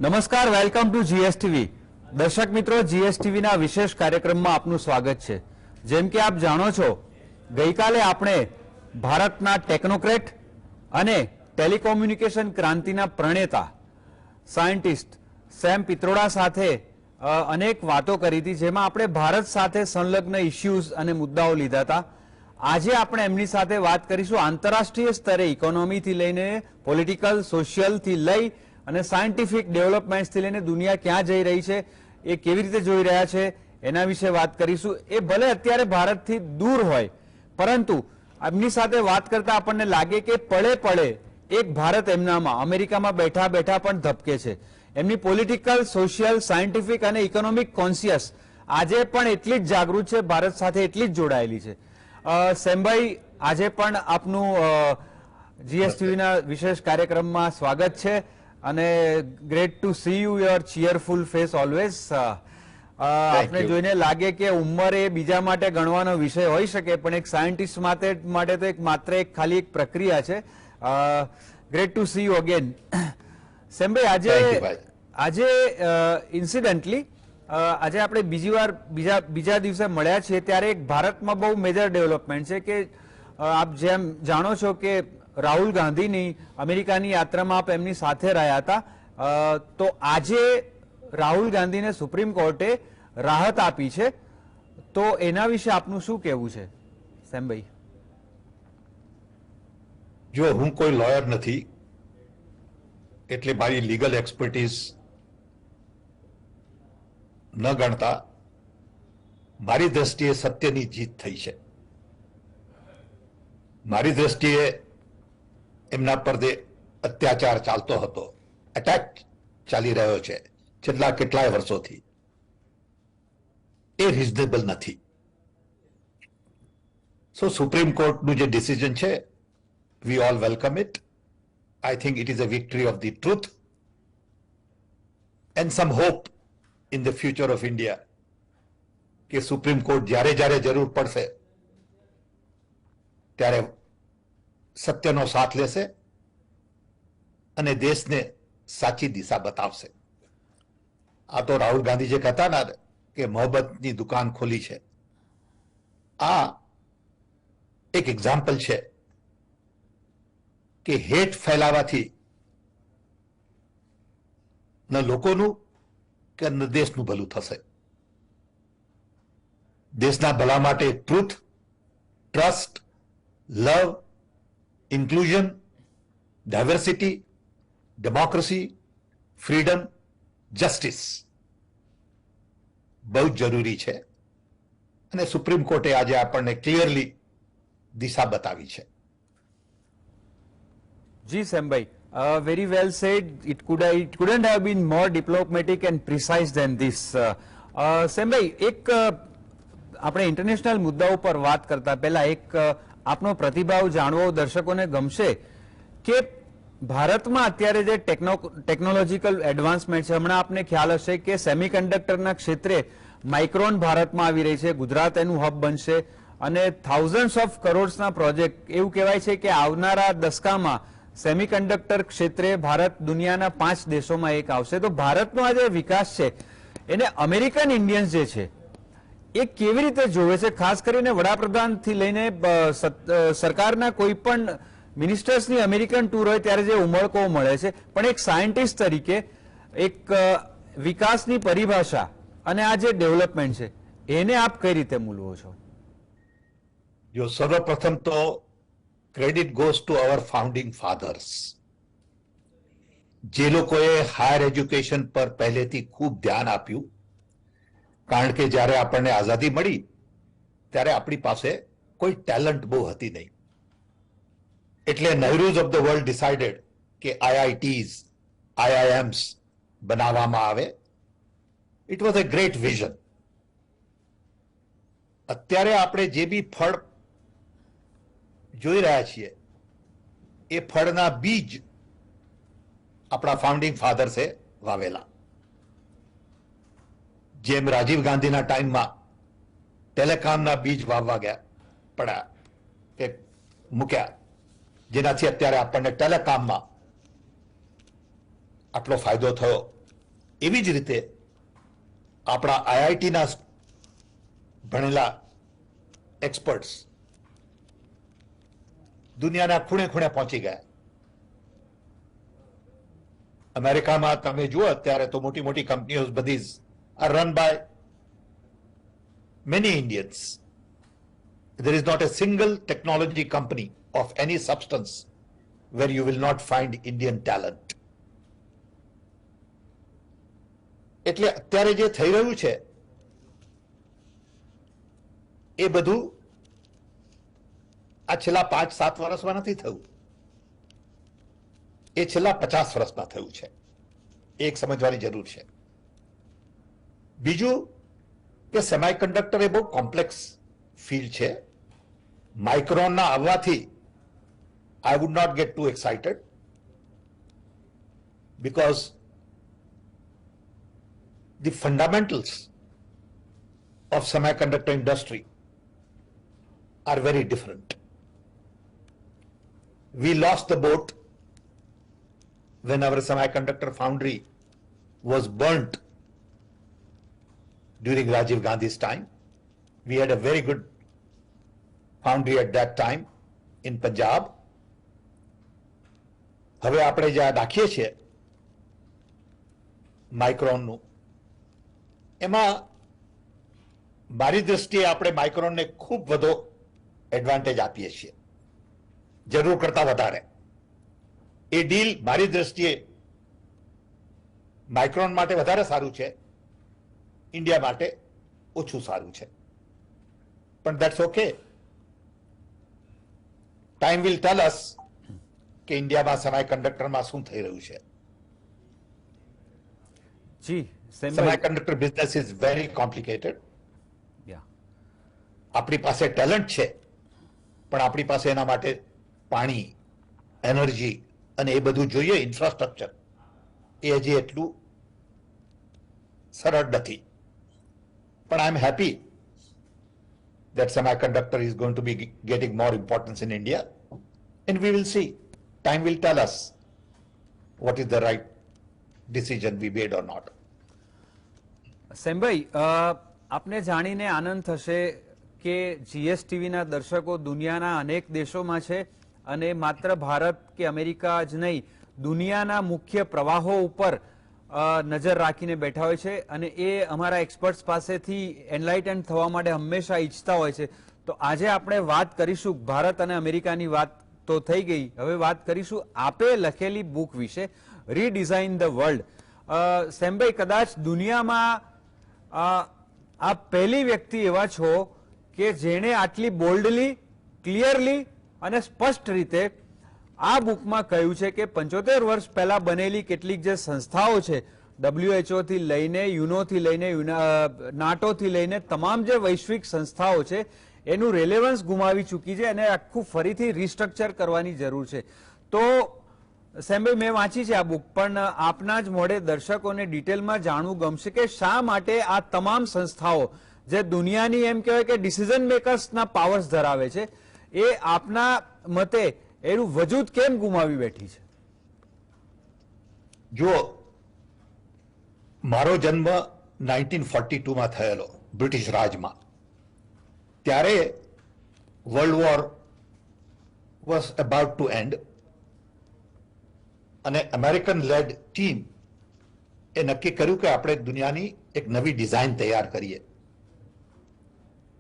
નમસ્કાર, welcome to GSTV. દર્શક મિત્રો, GSTVના વિશેષ કાર્યક્રમમાં આપનું સ્વાગત છે. જેમ કે આપ જાણો છો, ગઈકાલે આપણે ભારતના ટેકનોક્રેટ અને ટેલિકોમ્યુનિકેશન ક્રાંતિના પ્રણેતા સાયન્ટિસ્ટ સેમ પિત્રોડા સાથે અનેક વાતો કરી હતી, જેમાં આપણે ભારત સાથે સંલગ્ન ઇશ્યુઝ અને મુદ્દાઓ લીધા હતા. આજે આપણે એમની સાથે વાત કરીશું આંતરરાષ્ટ્રીય સ્તરે ઇકોનોમીથી લઈને પોલિટિકલ, સોશિયલથી લઈ અને સાયન્ટિફિક ડેવલપમેન્ટ્સથી લઈને દુનિયા ક્યાં જઈ રહી છે, એ કેવી રીતે જોઈ રહ્યા છે, એના વિશે વાત કરીશું. એ ભલે અત્યારે ભારતથી દૂર હોય, પરંતુ એમની સાથે વાત કરતા આપણને લાગે કે પળે પળે એક ભારત એમનામાં અમેરિકામાં બેઠા બેઠા પણ ધબકે છે. એમની પોલિટિકલ, સોશિયલ, સાયન્ટિફિક અને ઇકોનોમિક કોન્શિયસ આજે પણ એટલી જ જાગૃત છે, ભારત સાથે એટલી જ જોડાયેલી છે. સેમભાઈ, આજે પણ આપનું GSTVના વિશેષ કાર્યક્રમમાં સ્વાગત છે અને great to see you your cheerful face always. આપને જોઈને લાગે કે ઉંમર એ બીજા માટે ગણવાનો વિષય હોઈ શકે, પણ એક સાયન્ટિસ્ટ માટે તો માત્ર ખાલી એક પ્રક્રિયા છે. Great to see you again. સેમભાઈ, આજે ઇન્સિડન્ટલી આજે આપણે બીજા દિવસે મળ્યા છીએ, ત્યારે એક ભારતમાં બહુ મેજર ડેવલપમેન્ટ છે કે આપ જેમ જાણો છો કે રાહુલ ગાંધીની અમેરિકાની યાત્રામાં આપ એમની સાથે રહ્યા હતા. તો આજે રાહુલ ગાંધીને સુપ્રીમ કોર્ટે રાહત આપી છે, તો એના વિશે આપનું શું કહેવું છે સેમભાઈ? જો હું કોઈ લોયર નથી, એટલે મારી લીગલ એક્સપર્ટીઝ ન ગણતા મારી દ્રષ્ટિએ સત્યની જીત થઈ છે. મારી દ્રષ્ટિએ એમના પર જે અત્યાચાર ચાલતો હતો, એટેક ચાલી રહ્યો છે છેલ્લા કેટલાય વર્ષોથી, એ રિઝનેબલ નથી. સો સુપ્રીમ કોર્ટનું જે ડિસિઝન છે, we all welcome it. I think it is a victory of the truth and some hope in the future of India કે સુપ્રીમ કોર્ટ જ્યારે જ્યારે જરૂર પડશે ત્યારે સત્યનો સાથ લેશે અને દેશને સાચી દિશા બતાવશે. આ તો રાહુલ ગાંધી જે કહેતા ના કે મોહબ્બતની દુકાન ખોલી છે, આ એક એક્ઝામ્પલ છે કે હેટ ફેલાવાથી ન લોકોનું કે ન દેશનું ભલું થશે. દેશના ભલા માટે truth, trust, love, inclusion, diversity, democracy, freedom, justice બહુ જ જરૂરી છે અને સુપ્રીમ કોર્ટે આજે આપણને ક્લિયરલી દિશા બતાવી છે. જી સેમભાઈ, very well said. It couldn't have been more diplomatic and precise than this. સેમભાઈ, એક આપણે ઇન્ટરનેશનલ મુદ્દાઓ પર વાત કરતા પહેલા એક આપનો પ્રતિભાવ જાણવો દર્શકોને ગમશે કે ભારતમાં અત્યારે જે ટેકનોલોજીકલ એડવાન્સમેન્ટ છે, હમણાં આપને ખ્યાલ હશે કે સેમિકન્ડક્ટરના ક્ષેત્રે માઇક્રોન ભારતમાં આવી રહી છે, ગુજરાત એનું હબ બનશે અને થાઉઝન્ડ્સ ઓફ કરોડ્સના પ્રોજેક્ટ, એવું કહેવાય છે કે આવનારા દશકામાં સેમિકન્ડક્ટર ક્ષેત્રે ભારત દુનિયાના 5 દેશોમાં એક આવશે. તો ભારતનો આ જે વિકાસ છે એને અમેરિકન ઇન્ડિયન્સ જે છે એ કેવી રીતે જોવે છે? ખાસ કરીને વડાપ્રધાનથી લઈને સરકારના કોઈ પણ મિનિસ્ટર્સની અમેરિકન ટૂર હોય ત્યારે જે ઉમળકો મળે છે, પણ એક સાયન્ટિસ્ટ તરીકે એક વિકાસની પરિભાષા અને આ જે ડેવલપમેન્ટ છે એને આપ કઈ રીતે મૂલવો છો? જો સર્વપ્રથમ તો credit goes to our founding fathers, જે લોકોએ હાયર એજ્યુકેશન પર પહેલેથી ખૂબ ધ્યાન આપ્યું. કારણ કે જ્યારે આપણને આઝાદી મળી ત્યારે આપણી પાસે કોઈ ટેલેન્ટ બહુ હતી નહીં, એટલે નહેરુઝ ઓફ ધ વર્લ્ડ ડિસાઇડેડ કે IITs, IIMs બનાવવામાં આવે. It was a great vision. અત્યારે આપણે જે બી ફળ જોઈ રહ્યા છીએ એ ફળના બીજ આપણા ફાઉન્ડિંગ ફાધર્સે વાવેલા. જેમ રાજીવ ગાંધીના ટાઈમમાં ટેલિકોમના બીજ વાવવા પડ્યા કે મૂક્યા, જેનાથી અત્યારે આપણને ટેલિકોમમાં આટલો ફાયદો થયો. એવી જ રીતે આપણા આઈઆઈટીના ભણેલા એક્સપર્ટ્સ દુનિયાના ખૂણે ખૂણે પહોંચી ગયા. અમેરિકામાં તમે જુઓ અત્યારે તો મોટી મોટી કંપનીઓ બધી are run by many Indians. There is not a single technology company of any substance where you will not find Indian talent. એટલે અત્યારે જે થઈ રહ્યું છે એ બધું આ છેલ્લા 5-7 વર્ષમાં નથી થયું, એ છેલ્લા 50 વર્ષમાં થયું છે. એક સમજવાની જરૂર છે. બીજું કે સેમિકન્ડક્ટર એ બહુ કોમ્પ્લેક્સ ફિલ્ડ છે. માઇક્રોનના આવવાથી I would not get too excited because the fundamentals of semiconductor industry are very different. We lost the boat when our semiconductor foundry was burnt during Rajiv Gandhi's time. We had a very good foundry at that time in Punjab. હવે આપણે જ્યાં નાખીએ છીએ માઇક્રોનનું, એમાં મારી દ્રષ્ટિએ આપણે માઇક્રોનને ખૂબ વધુ એડવાન્ટેજ આપીએ છીએ, જરૂર કરતા વધારે. એ ડીલ મારી દ્રષ્ટિએ માઇક્રોન માટે વધારે સારું છે, ઇન્ડિયા માટે ઓછું સારું છે. પણ that's okay. Time will tell us કે ઇન્ડિયામાં સેમિકન્ડક્ટરમાં શું થઈ રહ્યું છે. જી semiconductor business is very complicated. આપણી પાસે ટેલેન્ટ છે, પણ આપણી પાસે એના માટે પાણી, એનર્જી અને એ બધું જોઈએ, ઇન્ફ્રાસ્ટ્રક્ચર, એ હજી એટલું સરળ નથી. પણ I am happy that semiconductor is going to be getting more importance in India, and we will see. Time will tell us what is the right decision we made or not. સેમભાઈ, આપને જાણીને આનંદ થશે કે જીએસટીવીના દર્શકો દુનિયાના અનેક દેશોમાં છે અને માત્ર ભારત કે અમેરિકા જ નહીં, દુનિયાના મુખ્ય પ્રવાહો ઉપર નજર રાખીને બેઠા હોય છે અને એ અમારા એક્સપર્ટ્સ પાસેથી એનલાઇટન થવા માટે હંમેશા ઈચ્છતા હોય છે. તો આજે આપણે વાત કરીશું, ભારત અને અમેરિકાની વાત તો થઈ ગઈ, હવે વાત કરીશું આપે લખેલી બુક વિશે, રીડિઝાઇન ધ વર્લ્ડ. સેમભાઈ, કદાચ દુનિયામાં આપ પહેલી વ્યક્તિ એવા છો કે જેણે આટલી બોલ્ડલી, ક્લિયરલી અને સ્પષ્ટ રીતે આ બુકમાં કહ્યું છે કે 75 વર્ષ પહેલા બનેલી કેટલીક જે સંસ્થાઓ છે, WHO થી લઈને, યુનો થી લઈને, નાટો થી લઈને તમામ જે વૈશ્વિક સંસ્થાઓ છે એનું રેલેવન્સ ગુમાવી ચૂકી છે અને આખું ફરીથી રિસ્ટ્રક્ચર કરવાની જરૂર છે. તો સેમભાઈ, મેં વાંચી છે આ બુક, પણ આપના જ મોઢે દર્શકોને ડિટેલમાં જાણવું ગમશે કે શા માટે આ તમામ સંસ્થાઓ જે દુનિયાની એમ કહેવાય કે ડિસિઝન મેકર્સના પાવર્સ ધરાવે છે, એ આપના મતે એનું વજૂદ કેમ ગુમાવી બેઠી છે? જો મારો જન્મ 1942માં થયેલો બ્રિટિશ રાજમાં, ત્યારે world war was about to end અને અમેરિકન લેડ ટીમ એ નક્કી કર્યું કે આપણે દુનિયાની એક નવી ડિઝાઇન તૈયાર કરીએ.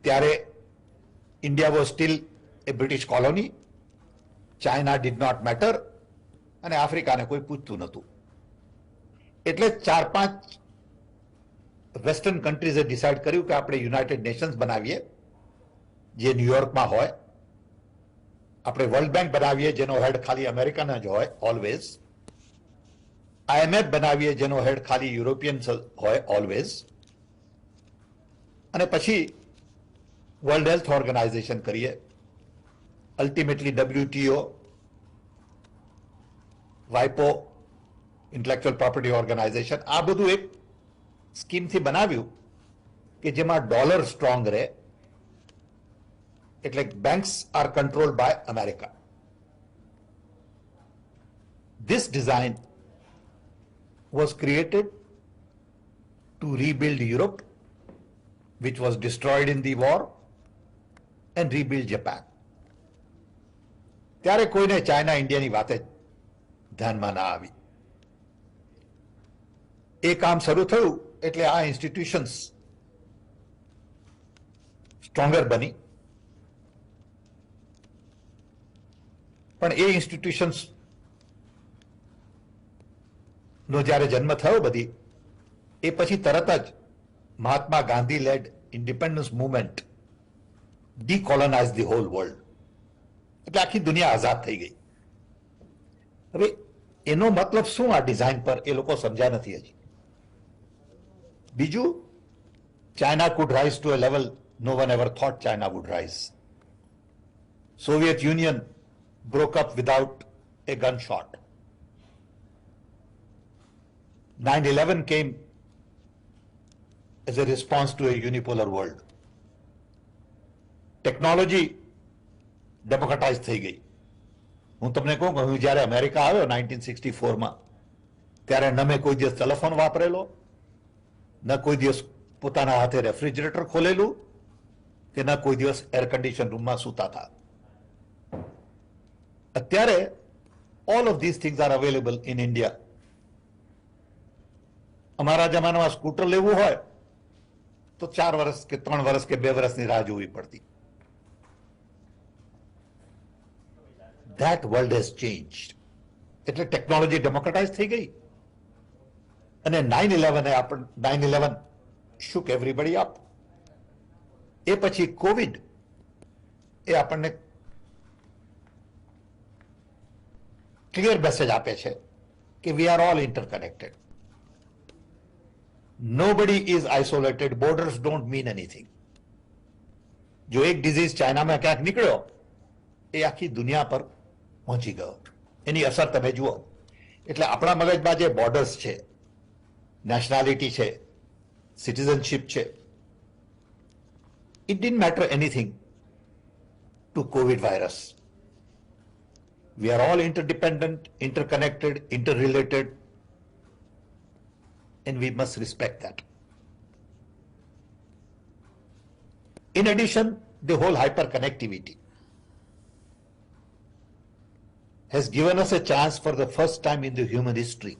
ત્યારે India was still a British colony, China did not matter અને આફ્રિકાને કોઈ પૂછતું નહોતું. એટલે 4-5 વેસ્ટર્ન કન્ટ્રીઝે ડિસાઇડ કર્યું કે આપણે યુનાઇટેડ નેશન્સ બનાવીએ જે ન્યુયોર્કમાં હોય, આપણે વર્લ્ડ બેંક બનાવીએ જેનો હેડ ખાલી અમેરિકાના જ હોય ઓલવેઝ, IMF બનાવીએ જેનો હેડ ખાલી યુરોપિયન હોય ઓલવેઝ, અને પછી વર્લ્ડ હેલ્થ ઓર્ગેનાઇઝેશન કરીએ, અલ્ટિમેટલી WTO, વાઇપો, ઇન્ટેલેક્ચ્યુઅલ પ્રોપર્ટી ઓર્ગેનાઇઝેશન, આ બધું એક સ્કીમથી બનાવ્યું કે જેમાં ડોલર સ્ટ્રોંગ રહે, એટલે banks are controlled by America. This design was created to rebuild Europe, which was destroyed in the war, and rebuild Japan. ત્યારે કોઈને ચાઇના ઇન્ડિયાની વાતે ધ્યાનમાં ના આવી. એ કામ શરૂ થયું એટલે આ ઇન્સ્ટિટ્યુશન્સ સ્ટ્રોંગર બની. પણ એ ઇન્સ્ટિટ્યુશન્સ નો જ્યારે જન્મ થયો બધી, એ પછી તરત જ Mahatma Gandhi led independence movement decolonize the whole world. એટલે આખી દુનિયા આઝાદ થઈ ગઈ. હવે એનો મતલબ શું આ ડિઝાઇન પર એ લોકો સમજ્યા નથી હજી. બીજું, China could rise to a level no one ever thought China would rise. Soviet Union broke up without a gunshot. 9/11 came as a response to a unipolar world. Technology democratize થઈ ગઈ. હું તમને કહું કે હું જ્યારે અમેરિકા આવ્યો 1964માં, ત્યારે ન મેં કોઈ દિવસ ટેલિફોન વાપરેલો, ન કોઈ દિવસ પોતાના હાથે રેફ્રિજરેટર ખોલેલું, કે ન કોઈ દિવસ એર કન્ડિશન રૂમમાં સૂતા હતા. અત્યારે all of these things are available in India. અમારા જમાનામાં સ્કૂટર લેવું હોય તો 4 વર્ષ કે 3 વર્ષ કે 2 વર્ષની રાહ જોવી પડતી. That world has changed. એટલે ટેકનોલોજી ડેમોક્રેટાઇઝ થઈ ગઈ. અને 9/11 shook everybody up. એ પછી કોવિડ એ આપણને ક્લિયર મેસેજ આપે છે કે we are all interconnected. Nobody is isolated. Borders don't mean anything. જો એક ડિઝીઝ ચાઇનામાં ક્યાંક નીકળ્યો, એ આખી દુનિયા પર પહોંચી ગયો. એની અસર તમે જુઓ. એટલે આપણા મગજમાં જે બોર્ડર્સ છે, નેશનાલિટી છે, સિટીઝનશીપ છે, it didn't matter anything two Covid virus. We are all interdependent, interconnected, interrelated, and we must respect that. In addition, the whole hyperconnectivity has given us a chance for the first time in the human history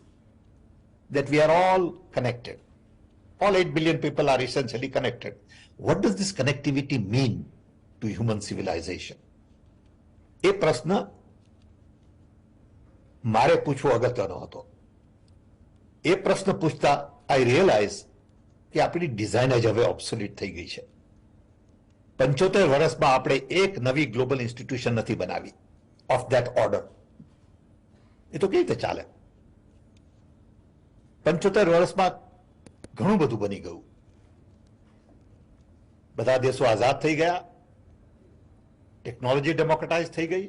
that we are all connected. All 8 billion people are essentially connected. What does this connectivity mean to human civilization? A પ્રશ્ન મારે પૂછવો અગત્યનો હતો. એ પ્રશ્ન પૂછતા આઈ realise કે આપણી design જ હવે ઓબ્સોલ્યુટ થઈ ગઈ છે. 75 વર્ષમાં આપણે એક નવી ગ્લોબલ ઇન્સ્ટિટ્યુશન નથી બનાવી ઓફ ધેટ ઓર્ડર. એ તો કેવી રીતે ચાલે? 75 વર્ષમાં ઘણું બધું બની ગયું. બધા દેશો આઝાદ થઈ ગયા, ટેકનોલોજી ડેમોક્રેટાઇઝ થઈ ગઈ,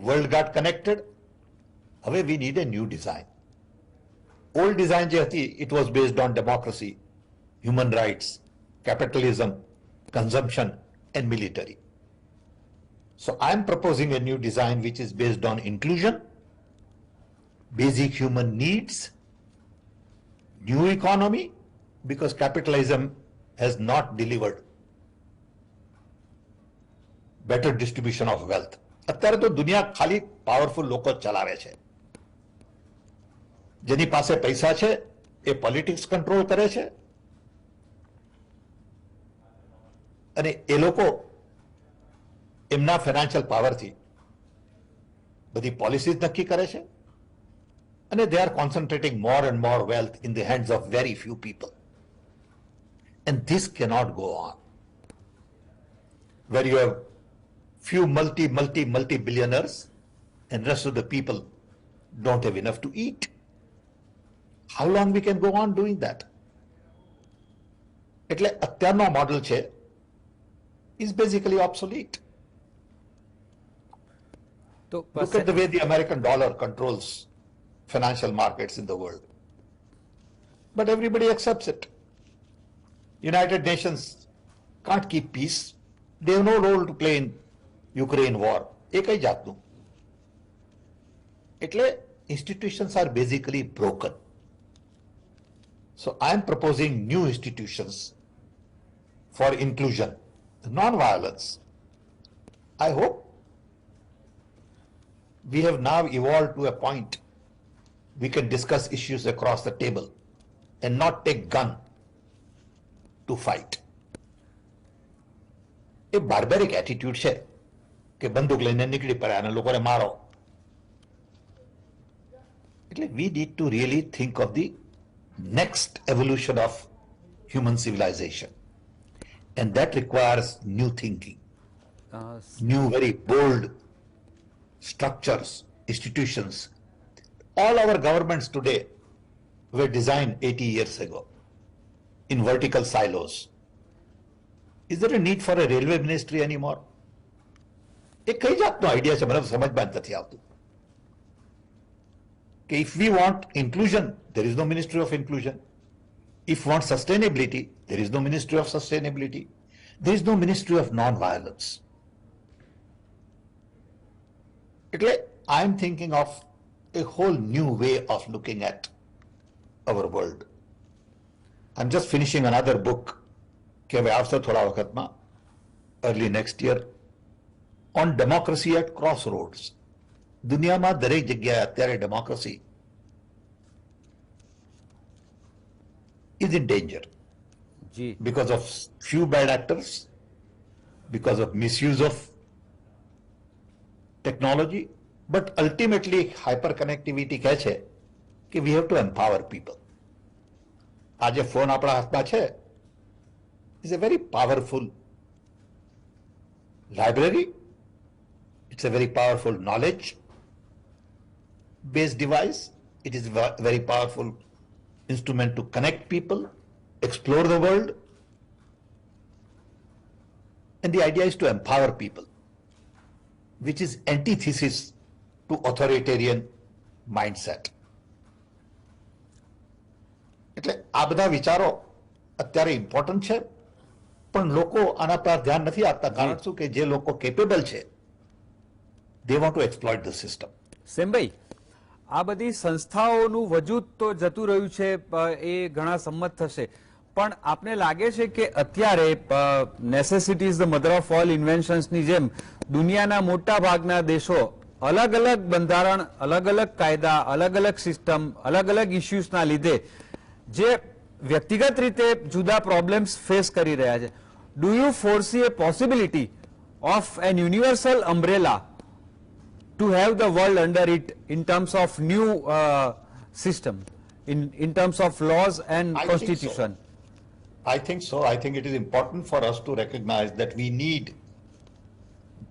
વર્લ્ડ got connected. હવે we need a new design. Old design જે હતી, it was based on democracy, human rights, capitalism, consumption and military. So I am proposing a new design which is based on inclusion, basic human needs, new economy, because capitalism has not delivered better distribution of wealth. અત્યારે તો દુનિયા ખાલી powerful લોકો ચલાવે છે. જેની પાસે પૈસા છે એ પોલિટિક્સ કંટ્રોલ કરે છે, અને એ લોકો એમના ફાઇનાન્શિયલ પાવરથી બધી પોલિસીઝ નક્કી કરે છે, અને they are concentrating more and more wealth in the hands of very few people. And this cannot go on. Where you have few multi billionaires and rest of the people don't have enough to eat. How long we can go on doing that? એટલે અત્યારનો model છે is basically obsolete. Look at the way the American dollar controls financial markets in the world. But everybody accepts it. United Nations can't keep peace. They have no role to play in Ukraine war. એ કઈ જાતનું? એટલે institutions are basically broken. So I am proposing new institutions for inclusion, non-violence. I hope we have now evolved to a point we can discuss issues across the table and not take gun to fight. A barbaric attitude છે કે બંદૂક લઈને નીકળી પડ્યા અને લોકોને મારો. એટલે we need to really think of the next evolution of human civilization, and that requires new thinking, new very bold structures, institutions. All our governments today were designed 80 years ago in vertical silos. Is there a need for a railway ministry anymore? એ કઈ જાતનો idea છે મને સમજમાં નથી આવતું કે if we want inclusion, there is no ministry of inclusion. If we want sustainability, there is no ministry of sustainability. There is no ministry of non-violence. એટલે I am thinking of a whole new way of looking at our world. I'm just finishing another book કે હવે આવશે થોડા વખતમાં, early next year, on democracy at crossroads. દુનિયામાં દરેક જગ્યાએ અત્યારે democracy is in danger because of few bad actors, because of misuse of technology, but ultimately hyperconnectivity કહે છે કે we have to empower people. આજે ફોન આપણા હાથમાં છે is a very powerful library. It's a very powerful knowledge-based device. It is a very powerful instrument to connect people, explore the world. And the idea is to empower people, which is antithesis to authoritarian mindset. એટલે આ બધા વિચારો અત્યારે important છે, પણ લોકો આના પર ધ્યાન નથી આપતા. કારણ શું કે જે લોકો કેપેબલ છે, they want to exploit the system. સેમભાઈ, આ બધી સંસ્થાઓનું વજૂદ તો જતું રહ્યું છે, એ ઘણા સંમત થશે, પણ આપને લાગે છે કે અત્યારે necessity is the mother of all ઇન્વેન્શન્સની જેમ દુનિયાના મોટા ભાગના દેશો અલગ અલગ બંધારણ, અલગ અલગ કાયદા, અલગ અલગ સિસ્ટમ, અલગ અલગ ઇસ્યુઝના લીધે જે વ્યક્તિગત રીતે જુદા પ્રોબ્લેમ્સ ફેસ કરી રહ્યા છે, do you foresee a possibility of an universal umbrella to have the world under it in terms of new system, in terms of laws and constitution? I think so. I think it is important for us to recognize that we need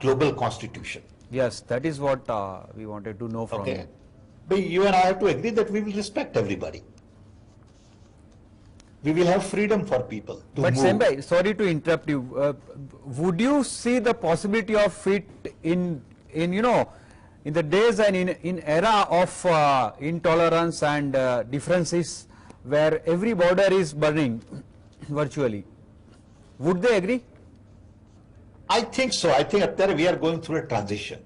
global constitution. Yes, that is what we wanted to know from you. But you and I have to agree that we will respect everybody. We will have freedom for people to But move. Sembhai, sorry to interrupt you. Would you see the possibility of it in in the days and in era of intolerance and differences where every border is burning virtually? Would they agree? I think so. I think અત્યારે we are going through a transition.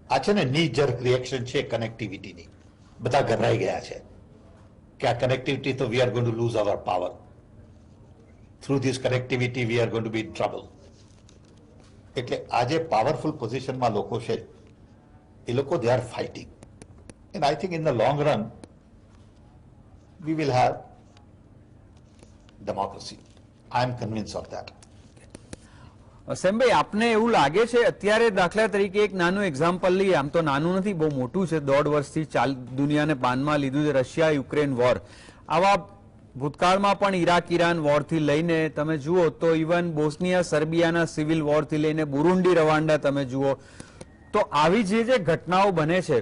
આ છે ને knee jerk reaction છે connectivity ની. બધા ગભરાઈ ગયા છે કે આ connectivity તો we are going to lose our power. Through this connectivity we are going to be in trouble. એટલે આજે પાવરફુલ પોઝિશનમાં લોકો છે, એ લોકો they are fighting. And I think in the long run we will have democracy. I am convinced of that. સેમભાઈ, આપને એવું લાગે છે અત્યારે દાખલા તરીકે એક નાનું એક્ઝામ્પલ લઈએ, આમ તો નાનું નથી, બહુ મોટું છે, 1.5 વર્ષથી દુનિયાને બાનમાં લીધું છે રશિયા યુક્રેન વોર. આવા ભૂતકાળમાં પણ ઇરાક ઇરાન વોરથી લઈને તમે જુઓ તો ઇવન બોસ્નિયા સર્બિયાના સિવિલ વોરથી લઈને બુરુંડી રવાંડા તમે જુઓ, તો આવી જે ઘટનાઓ બને છે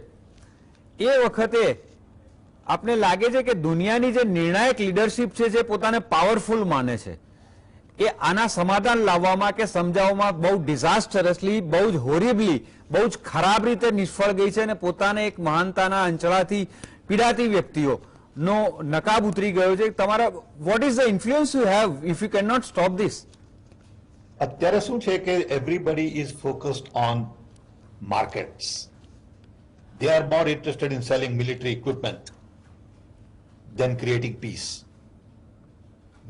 એ વખતે આપને લાગે છે કે દુનિયાની જે નિર્ણાયક લીડરશિપ છે, જે પોતાને પાવરફુલ માને છે, એ આના સમાધાન લાવવામાં કે સમજાવવામાં બહુ ડિઝાસ્ટરસલી, બહુ જ હોરિબલી, બહુ જ ખરાબ રીતે નિષ્ફળ ગઈ છે અને પોતાને એક મહાનતાના અંચળાથી પીડાતી વ્યક્તિઓ નો નકાબ ઉતરી ગયો છે. તમારા what is the influence you have if you cannot stop this? અત્યારે શું છે કે everybody is focused on markets. They are more interested in selling military equipment than creating peace.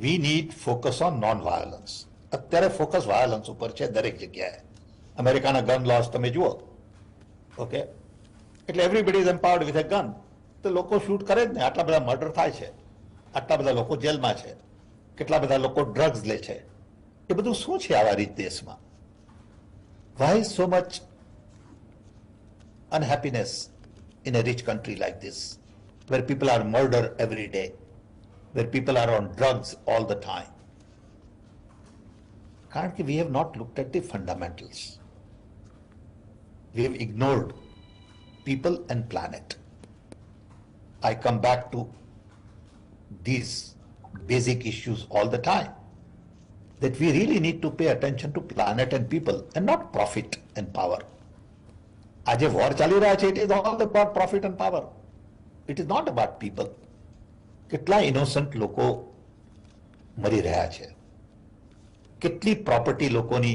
We need focus on non-violence. અત્યારે focus violence ઉપર છે દરેક જગ્યાએ. અમેરિકાના ગન લોસ તમે જુઓ, ઓકે, એટલે everybody is empowered with a gun. તો લોકો શૂટ કરે જ ને, આટલા બધા મર્ડર થાય છે, આટલા બધા લોકો જેલમાં છે, કેટલા બધા લોકો ડ્રગ્સ લે છે, એ બધું શું છે આવા રીત દેશમાં? Why so much unhappiness in a rich country like this, where people are murdered every day, where people are on drugs all the time? કારણ કે we have not looked at the fundamentals. We have ignored people and planet. I come back to these basic issues all the time, that we really need to pay attention to planet and people and not profit and power. આજે war ચાલી રહ્યા છે, it is all about profit and power. It is not about people. કેટલા innocent લોકો મરી રહ્યા છે, કેટલી પ્રોપર્ટી લોકોની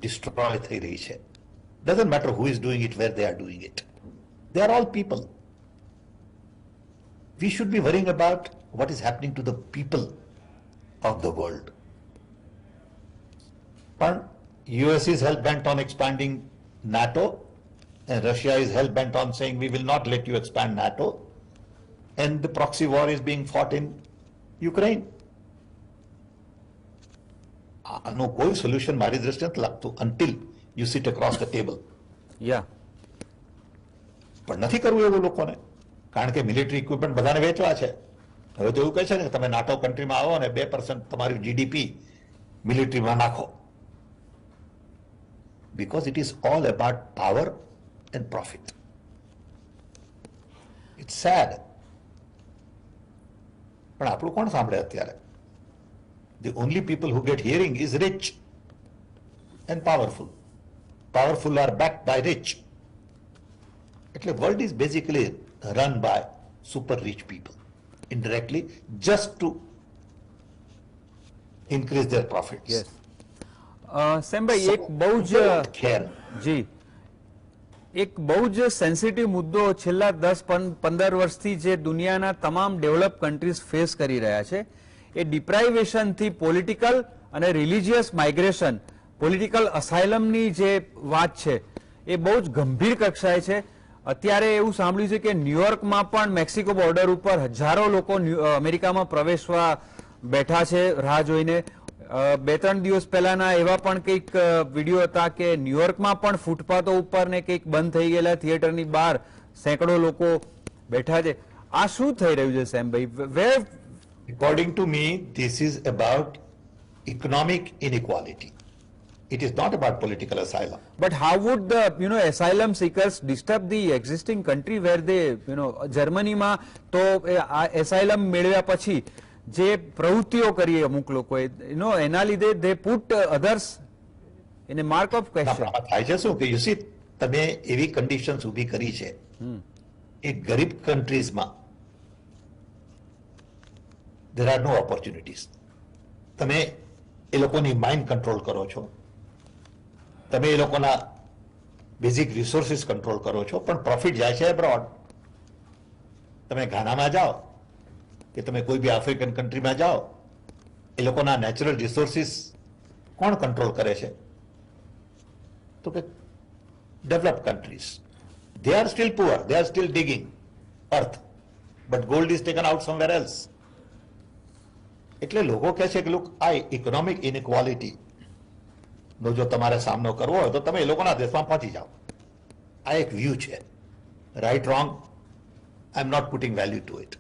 ડિસ્ટ્રોય થઈ રહી છે. Doesn't matter who is doing it, where they are doing it. They are all people. We should be worrying about what is happening to the people of the world. But US is hell-bent on expanding NATO, and Russia is hell-bent on saying we will not let you expand NATO, and the proxy war is being fought in Ukraine. આનો કોઈ solution મારી દ્રષ્ટિએ નથી લાગતું until you sit across the table. પણ નથી કરવું એવું લોકોને, કારણ કે મિલિટરી ઇક્વિપમેન્ટ બધાને વેચવા છે. હવે તો એવું કહે છે ને, તમે નાટો કન્ટ્રીમાં આવો ને 2% તમારી GDP મિલિટરીમાં નાખો. Because it is all about power and profit. It's sad. પણ આપણું કોણ સાંભળે અત્યારે? The only people who get hearing is rich and powerful. Powerful are backed by rich. એટલે world is basically run by super rich people indirectly, just to increase their profits. Yes. સેમભાઈ, એક બહુ જ જી એક બહુ જ સેન્સિટિવ મુદ્દો છેલ્લા 10-15 વર્ષથી જે દુનિયાના તમામ ડેવલપ કન્ટ્રીઝ ફેસ કરી રહ્યા છે, એ ડિપ્રાઇવેશનથી પોલિટિકલ અને રિલિજિયસ માઇગ્રેશન, પોલિટિકલ અસાયલમની જે વાત છે એ બહુ જ ગંભીર કક્ષાએ છે. અત્યારે એવું સાંભળ્યું છે કે ન્યુયોર્કમાં પણ મેક્સિકો બોર્ડર ઉપર હજારો લોકો અમેરિકામાં પ્રવેશવા બેઠા છે રાહ જોઈને. 2-3 દિવસ પહેલાના એવા પણ કંઈક વિડીયો હતા કે ન્યુયોર્કમાં પણ ફૂટપાથો ઉપર ને કંઈક બંધ થઈ ગયેલા થિયેટરની બહાર સેંકડો લોકો બેઠા છે. આ શું થઈ રહ્યું છે સેમભાઈ? વેર According to me, this is about economic inequality. It is not about political asylum. But how would the asylum seekers disturb the existing country where they જર્મનીમાં તો asylum મેળવ્યા પછી જે પ્રવૃત્તિઓ કરી અમુક લોકોએ એના લીધે they put others in a mark of question. થાય છે શું કે you see, તમે એવી કન્ડિશન્સ ઊભી કરી છે એ ગરીબ કન્ટ્રીઝમાં. there are no opportunities. તમે એ લોકોની માઇન્ડ કંટ્રોલ કરો છો, તમે એ લોકોના બેઝિક રિસોર્સિસ કંટ્રોલ કરો છો, પણ પ્રોફિટ જાય છે એબ્રોડ. તમે ઘાનામાં જાઓ કે તમે કોઈ બી આફ્રિકન કન્ટ્રીમાં જાઓ, એ લોકોના નેચરલ રિસોર્સિસ કોણ કંટ્રોલ કરે છે? તો કે develop countries. They are still poor, they are still ડિગિંગ earth, but gold is taken out somewhere else. એટલે લોકો કહે છે કે લુક, આ ઇકોનોમિક ઇનઇક્વાલિટી નો જો તમારે સામનો કરવો હોય તો તમે એ લોકોના દેશમાં પહોંચી જાઓ. આ એક વ્યૂ છે. Right wrong, I am not putting value to it.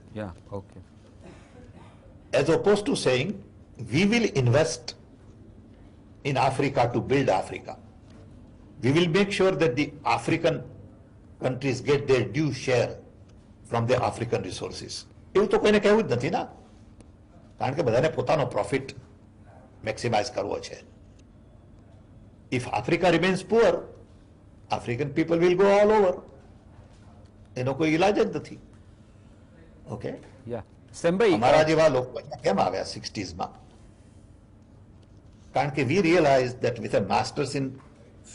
Okay. As opposed to saying we will invest in Africa to build Africa. We will make sure that the African countries get their due share from the African resources. એવું તો કોઈને કહેવું જ નથી ના, કારણ કે બધાને પોતાનો પ્રોફિટ મેક્સિમાઇઝ કરવો છે. If Africa remains poor, African people will go all over. એનો કોઈ ઇલાજ જ નથી. ઓકે. અમારા જેવા લોકો અહીંયા કેમ આવ્યા 60s માં? કારણ કે we realized that with a master's in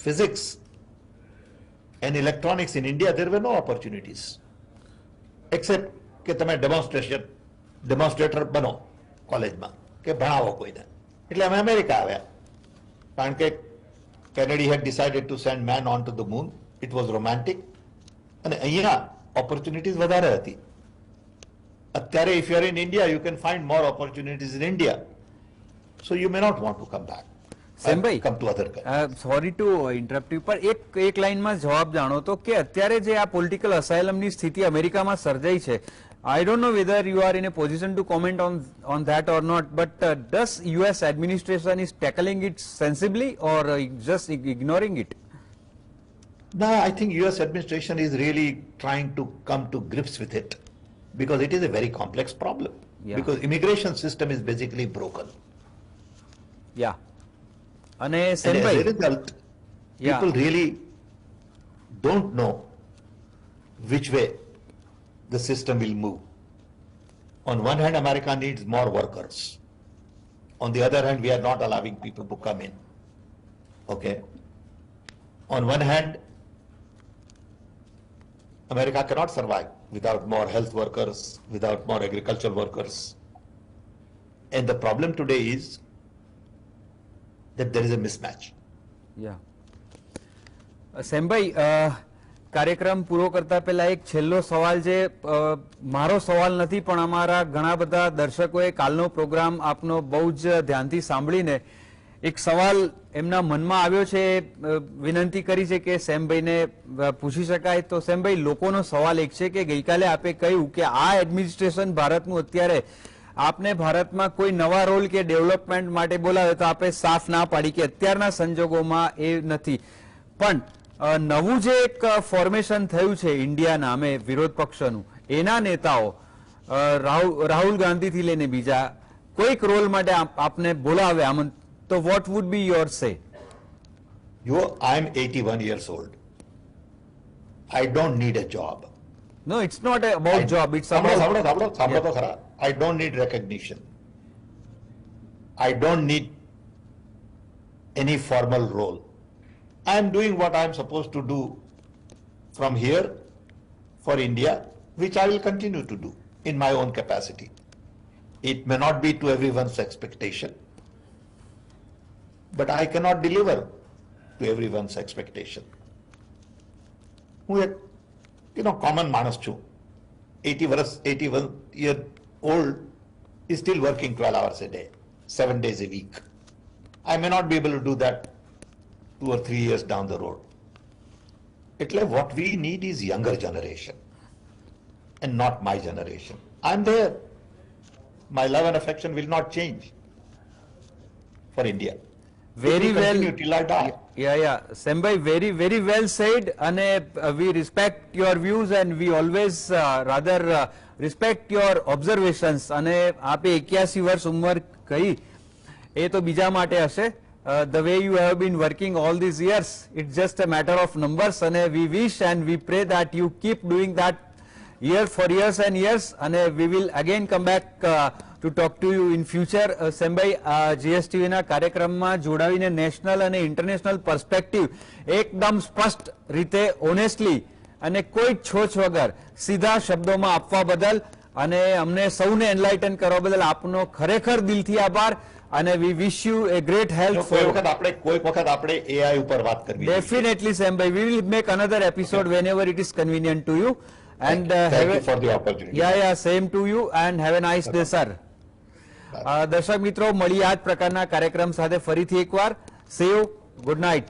physics and electronics in India, there were no opportunities except કે તમે ડેમોન્સ્ટ્રેશન ડેમોન્સ્ટ્રેટર બનો કોલેજમાં કે ભણાવો કોઈને, એટલે અમે અમેરિકા આવ્યા. કારણ કે Kennedy had decided to send man on to the moon. It was romantic. અને અહીંયા opportunities વધારે હતી. અત્યારે if you are in India, you can find more opportunities in India. So you may not want to come back. સેમભાઈ, Come to other countries. Sorry to interrupt you, પણ એક લાઈનમાં જવાબ જાણો તો કે અત્યારે જે આ પોલિટિકલ અસાયલમની સ્થિતિ અમેરિકામાં સર્જાઈ છે, I don't know whether you are in a position to comment on that or not, but does US administration is tackling it sensibly or just ignoring it? No, I think US administration is really trying to come to grips with it because it is a very complex problem. Yeah. Because immigration system is basically broken. Yeah. And And as a result, Yeah. people really don't know which way the system will move. On one hand, America needs more workers. On the other hand, we are not allowing people to come in. Okay? On one hand, America cannot survive without more health workers, without more agricultural workers. And the problem today is that there is a mismatch. Yeah. સેમભાઈ, કાર્યક્રમ પૂરો કરતા પહેલા એક છેલ્લો સવાલ જે મારો સવાલ નથી પણ અમારા ઘણા બધા દર્શકોએ કાલનો પ્રોગ્રામ આપનો બહુ જ ધ્યાનથી સાંભળીને એક સવાલ એમના મનમાં આવ્યો છે, વિનંતી કરી છે કે સેમભાઈને પૂછી શકાય. તો સેમભાઈ, લોકોનો સવાલ એક છે કે ગઈકાલે આપે કહ્યું કે આ એડમિનિસ્ટ્રેશન ભારતનું અત્યારે આપને ભારતમાં કોઈ નવા રોલ કે ડેવલપમેન્ટ માટે બોલાવે તો આપે સાફ ના પાડી કે અત્યારના સંજોગોમાં એ નથી. પણ નવું જે એક ફોર્મેશન થયું છે ઇન્ડિયા નામે વિરોધ પક્ષનું, એના નેતાઓ રાહુલ ગાંધીથી લઈને બીજા કોઈક રોલ માટે આપને બોલાવે તો વોટ વુડ બી યોર સે? I am 81 years old. I don't need a job. No, it's not about job. It's about સાંભળો તો ખરા. I don't need recognition. I don't need any formal role. I am doing what I am supposed to do from here for India, which I will continue to do in my own capacity. It may not be to everyone's expectation, but I cannot deliver to everyone's expectation. હું એક common માણસ છું. 81 year old is still working 12 hours a day, 7 days a week. I may not be able to do that 2 or 3 years down the road. એટલે what we need is younger generation and not my generation. I'm there. My love and affection will not change for India. Very well. Continue till I die. Yeah. Sembhai, very, very well said. And we respect your views and we always rather respect your observations. અને આપે 81 વર્ષ ઉંમર કહી એ તો બીજા માટે હશે. The way you have been working all these years, it's just a matter of numbers. And we wish and we pray that you keep doing that for years and years. And we will again come back to talk to you in future. સેમભાઈ, GSTV ના કાર્યક્રમમાં જોડાવીને national અને international perspective એકદમ સ્પષ્ટ રીતે honestly અને કોઈ છોછ વગર સીધા શબ્દોમાં આપવા બદલ અને અમને સૌને એનલાઇટન કરવા બદલ આપનો ખરેખર દિલથી આભાર. અને we wish you a great health. કોઈક વખત આપણે AI ઉપર વાત કરવી. Definitely, Sembhai. We will make another episode whenever it is convenient to you. And thank you for the opportunity. Yeah, same to you and have a nice day, sir. દર્શક મિત્રો, મળી આ જ પ્રકારના કાર્યક્રમ સાથે ફરીથી એકવાર. See you. Good night.